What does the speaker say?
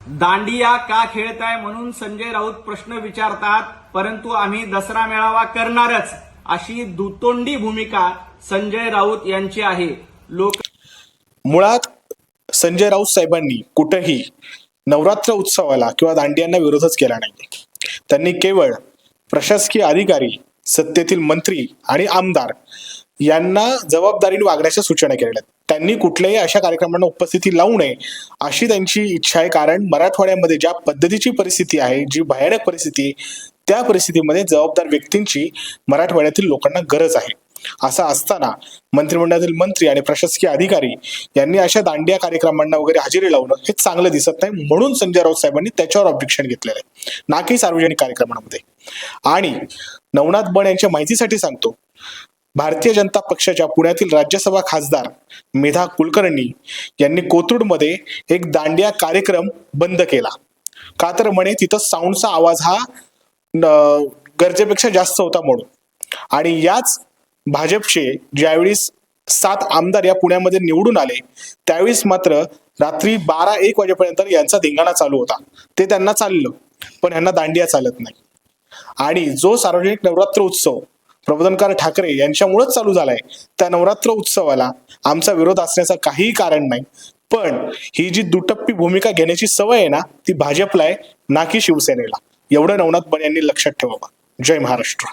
दांडिया का खेळताय म्हणून संजय राऊत प्रश्न विचारतात, परंतु आम्ही दसरा मेळावा करणारच अशी दुतोंडी भूमिका संजय राऊत यांची आहे. मुळात संजय राऊत साहेबांनी कुठेही नवरात्र उत्सवाला किंवा दांडियांना विरोधच केला नाही. त्यांनी केवळ प्रशासकीय अधिकारी, सत्तेतील मंत्री आणि आमदार यांना जबाबदारीने वागण्याच्या सूचना केल्या. त्यांनी कुठल्याही अशा कार्यक्रमांना उपस्थिती लावू नये अशी त्यांची इच्छा आहे. कारण मराठवाड्यामध्ये ज्या पद्धतीची परिस्थिती आहे, जी भयानक परिस्थिती आहे, त्या परिस्थितीमध्ये जबाबदार व्यक्तींची मराठवाड्यातील लोकांना गरज आहे. असं असताना मंत्रिमंडळातील मंत्री आणि प्रशासकीय अधिकारी यांनी अशा दांडिया कार्यक्रमांना वगैरे हजेरी लावणं हे चांगलं दिसत नाही. म्हणून संजय राऊत साहेबांनी त्याच्यावर ऑब्जेक्शन घेतलेलं आहे, ना की सार्वजनिक कार्यक्रमांमध्ये. आणि नवनाथ बन यांच्या माहितीसाठी सांगतो, भारतीय जनता पक्षाच्या पुण्यातील राज्यसभा खासदार मेधा कुलकर्णी यांनी कोथरूडमध्ये एक दांडिया कार्यक्रम बंद केला. का तर म्हणे तिथं साऊंडचा आवाज हा गरजेपेक्षा जास्त होता म्हणून. आणि याच भाजपचे ज्यावेळेस 7 आमदार या पुण्यामध्ये निवडून आले, त्यावेळेस मात्र रात्री 12-1 वाजेपर्यंत यांचा धिंगाणा चालू होता. ते त्यांना चाललं, पण यांना दांडिया चालत नाही. आणि जो सार्वजनिक नवरात्र उत्सव प्रबोधनकार ठाकरे यांच्यामुळेच चालू झालाय, त्या नवरात्र उत्सवाला आमचा विरोध असण्याचं काहीही कारण नाही. पण ही जी दुटप्पी भूमिका घेण्याची सवय आहे ना, ती भाजपला आहे, ना की शिवसेनेला. एवढं नवनाथ बन यांनी लक्षात ठेवावं. जय महाराष्ट्र.